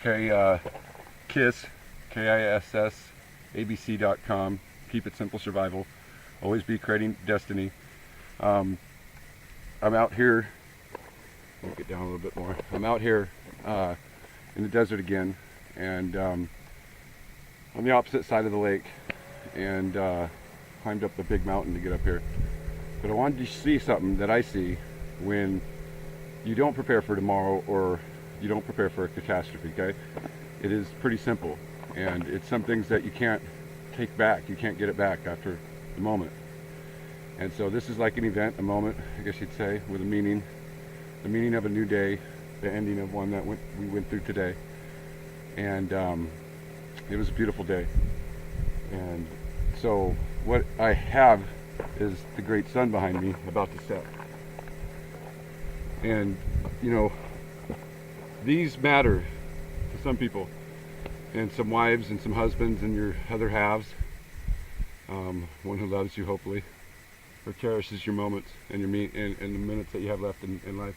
KISS, KISS, ABC.com. Keep it simple, survival. Always be creating destiny. I'm out here. Let me get down a little bit more. I'm out here in the desert again, and on the opposite side of the lake, and climbed up the big mountain to get up here. But I wanted to see something that I see when you don't prepare for tomorrow, or you don't prepare for a catastrophe, okay? It is pretty simple, and it's some things that you can't take back. You can't get it back after the moment. And so this is like an event, a moment, I guess you'd say, with a meaning. The meaning of a new day, the ending of one that we went through today. And it was a beautiful day. And so what I have is the great sun behind me about to set. And you know, these matter to some people, and some wives and some husbands and your other halves, one who loves you hopefully, or cherishes your moments and and the minutes that you have left in life.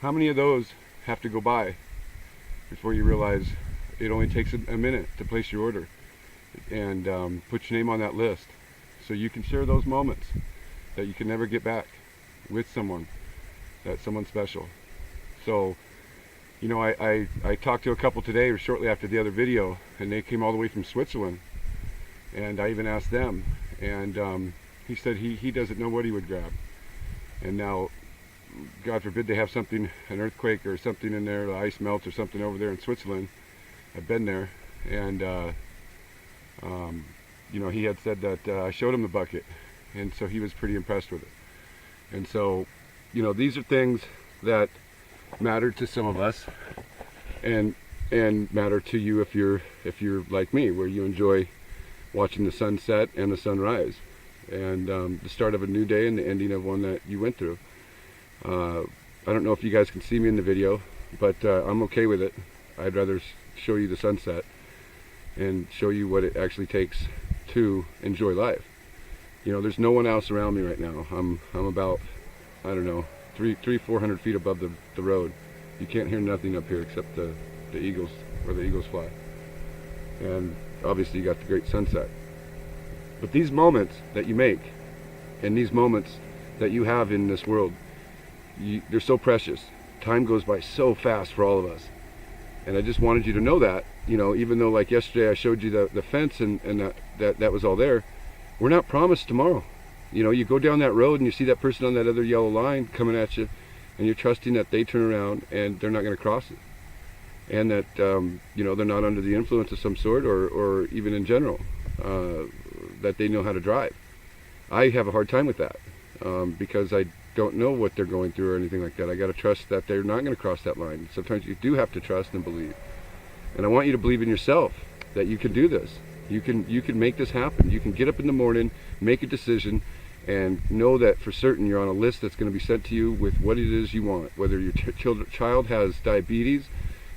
How many of those have to go by before you realize it only takes a minute to place your order and put your name on that list, so you can share those moments that you can never get back with someone, that's someone special. So, you know, I talked to a couple today or shortly after the other video, and they came all the way from Switzerland, and I even asked them, and he said he doesn't know what he would grab. And now, God forbid they have something, an earthquake or something in there, the ice melts or something over there in Switzerland. I've been there, and you know, he had said that I showed him the bucket, and so he was pretty impressed with it. And so, you know, these are things that matter to some of us, and matter to you if you're like me, where you enjoy watching the sunset and the sunrise, and the start of a new day and the ending of one that you went through. I don't know if you guys can see me in the video, but I'm okay with it. I'd rather show you the sunset and show you what it actually takes to enjoy life. You know, there's no one else around me right now. I'm about, I don't know, 400 feet above the road. You can't hear nothing up here except the eagles, where the eagles fly. And obviously you got the great sunset. But these moments that you make, and these moments that you have in this world, they're so precious. Time goes by so fast for all of us. And I just wanted you to know that, you know, even though like yesterday I showed you the fence and that was all there, we're not promised tomorrow. You know, you go down that road and you see that person on that other yellow line coming at you, and you're trusting that they turn around and they're not going to cross it. And that, you know, they're not under the influence of some sort, or even in general, that they know how to drive. I have a hard time with that, because I don't know what they're going through or anything like that. I got to trust that they're not going to cross that line. Sometimes you do have to trust and believe. And I want you to believe in yourself that you can do this. You can make this happen. You can get up in the morning, make a decision, and know that for certain you're on a list that's going to be sent to you with what it is you want. Whether your child has diabetes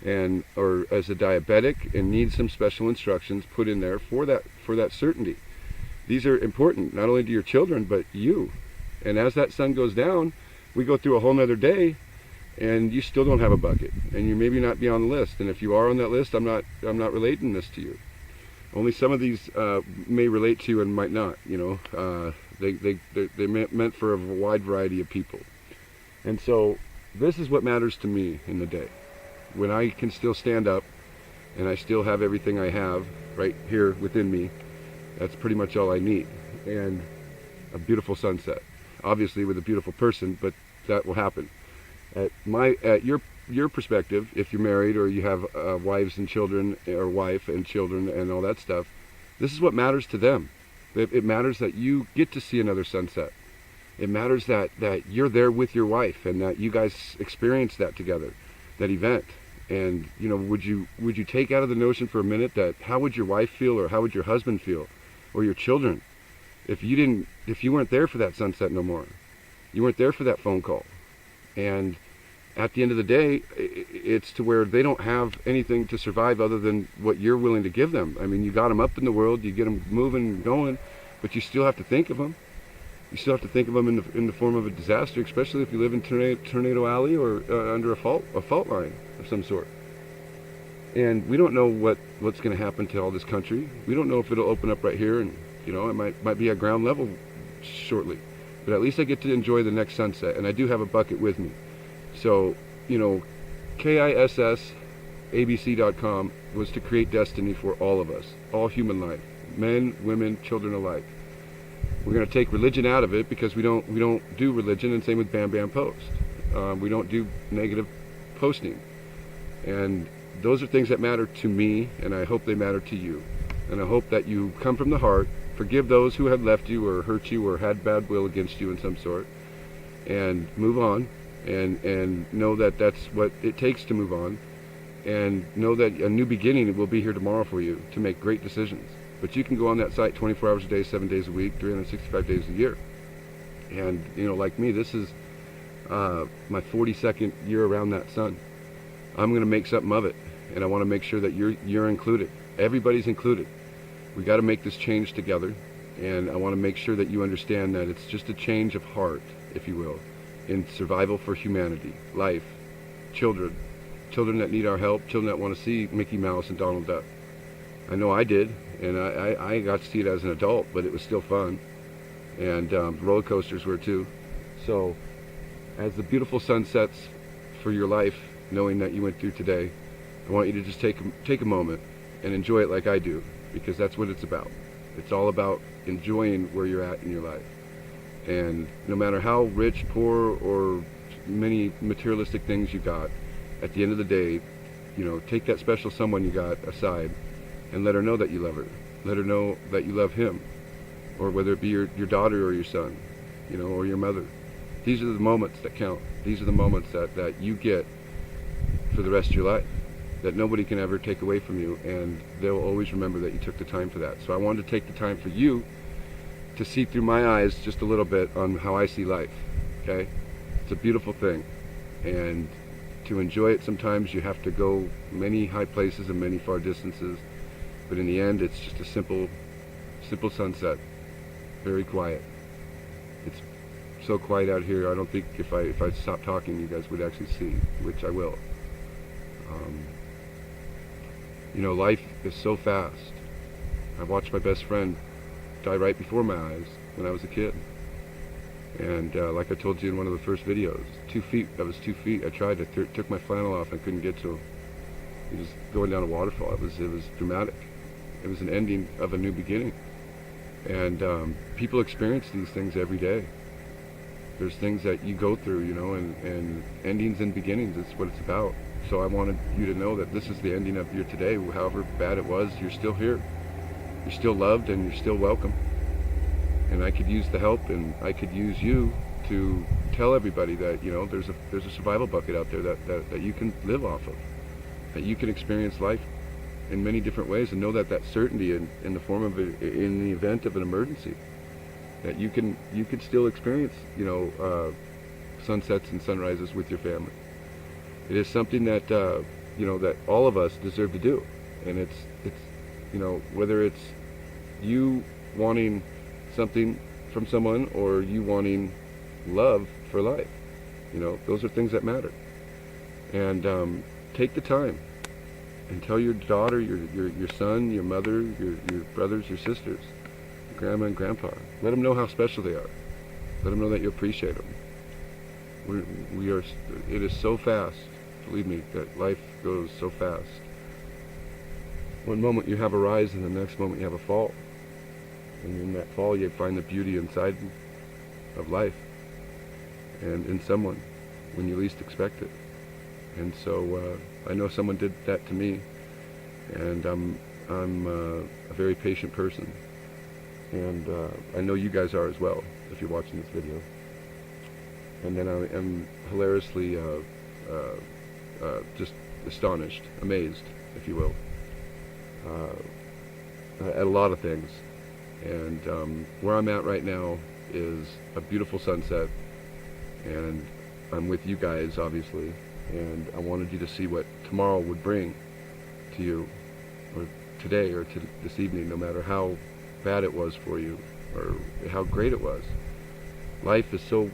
or as a diabetic and needs some special instructions put in there for that certainty. These are important not only to your children but you. And as that sun goes down, we go through a whole nother day, and you still don't have a bucket, and you maybe not be on the list. And if you are on that list, I'm not relating this to you. Only some of these may relate to you and might not. You know, they're meant for a wide variety of people. And so this is what matters to me in the day, when I can still stand up and I still have everything I have right here within me. That's pretty much all I need, and a beautiful sunset. Obviously with a beautiful person, but that will happen. At your perspective, if you're married or you have wives and children, or wife and children and all that stuff, this is what matters to them. It matters that you get to see another sunset. It matters that you're there with your wife and that you guys experience that together, that event. And you know, would you take out of the notion for a minute that how would your wife feel, or how would your husband feel, or your children, if you weren't there for that sunset no more? You weren't there for that phone call. And at the end of the day, it's to where they don't have anything to survive other than what you're willing to give them. I mean, you got them up in the world, you get them moving and going, but you still have to think of them. You still have to think of them in the form of a disaster, especially if you live in Tornado Alley or under a fault line of some sort. And we don't know what's going to happen to all this country. We don't know if it'll open up right here, and it might be at ground level shortly. But at least I get to enjoy the next sunset, and I do have a bucket with me. So, KISSABC.com was to create destiny for all of us, all human life, men, women, children alike. We're going to take religion out of it because we don't do religion, and same with Bam Bam Post. We don't do negative posting. And those are things that matter to me, and I hope they matter to you. And I hope that you come from the heart, forgive those who have left you or hurt you or had bad will against you in some sort, and move on, and know that that's what it takes to move on, and know that a new beginning will be here tomorrow for you to make great decisions. But you can go on that site 24 hours a day, 7 days a week, 365 days a year. And, like me, this is my 42nd year around that sun. I'm going to make something of it, and I want to make sure that you're included. Everybody's included. We got to make this change together, and I want to make sure that you understand that it's just a change of heart, if you will, in survival for humanity, life, children that need our help, children that want to see Mickey Mouse and Donald Duck. I know I did, and I got to see it as an adult, but it was still fun, and roller coasters were too. So, as the beautiful sun sets for your life, knowing that you went through today, I want you to just take a moment and enjoy it like I do, because that's what it's about. It's all about enjoying where you're at in your life. And no matter how rich, poor, or many materialistic things you got, at the end of the day, take that special someone you got aside and let her know that you love her. Let her know that you love him, or whether it be your daughter or your son, or your mother. These are the moments that count. These are the moments that you get for the rest of your life, that nobody can ever take away from you, and they'll always remember that you took the time for that. So I wanted to take the time for you to see through my eyes just a little bit on how I see life, okay? It's a beautiful thing, and to enjoy it sometimes you have to go many high places and many far distances, but in the end it's just a simple sunset, very quiet. It's so quiet out here, I don't think if I stop talking you guys would actually see, which I will. Life is so fast. I watched my best friend die right before my eyes when I was a kid. And like I told you in one of the first videos, 2 feet, I was 2 feet. I tried, took my flannel off and couldn't get to him. He was going down a waterfall. It was dramatic. It was an ending of a new beginning. And people experience these things every day. There's things that you go through, and endings and beginnings, it's what it's about. So I wanted you to know that this is the ending of your today. However bad it was, you're still here. You're still loved, and you're still welcome. And I could use the help, and I could use you to tell everybody that, there's a survival bucket out there that you can live off of, that you can experience life in many different ways, and know that certainty in the form of in the event of an emergency, that you can still experience, sunsets and sunrises with your family. It is something that that all of us deserve to do, and it's whether it's you wanting something from someone or you wanting love for life, those are things that matter. And take the time and tell your daughter, your son, your mother, your brothers, your sisters, your grandma and grandpa. Let them know how special they are. Let them know that you appreciate them. It is so fast. Believe me, that life goes so fast. One moment you have a rise, and the next moment you have a fall. And in that fall you find the beauty inside of life and in someone when you least expect it. And so I know someone did that to me, and I'm a very patient person, and I know you guys are as well if you're watching this video. And then I am hilariously just astonished, amazed, if you will, at a lot of things. And where I'm at right now is a beautiful sunset, and I'm with you guys, obviously, and I wanted you to see what tomorrow would bring to you, or today, or to this evening, no matter how bad it was for you, or how great it was. Life is so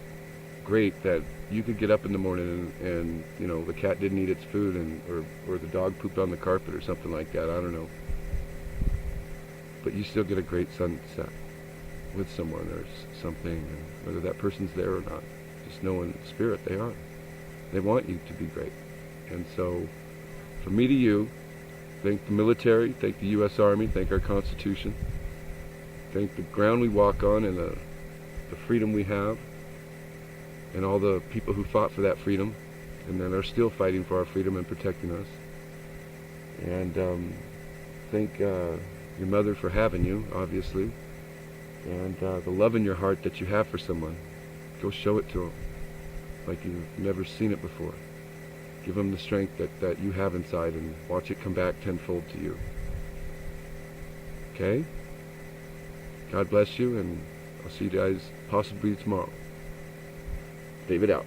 great that you could get up in the morning and you know, the cat didn't eat its food, and or the dog pooped on the carpet or something like that. I don't know. But you still get a great sunset with someone or something, and whether that person's there or not. Just know in spirit they are. They want you to be great. And so, from me to you, thank the military, thank the U.S. Army, thank our Constitution, thank the ground we walk on and the freedom we have, and all the people who fought for that freedom and then are still fighting for our freedom and protecting us. And thank your mother for having you, obviously, and the love in your heart that you have for someone. Go show it to them like you've never seen it before. Give them the strength that you have inside, and watch it come back tenfold to you. Okay? God bless you, and I'll see you guys possibly tomorrow. David out.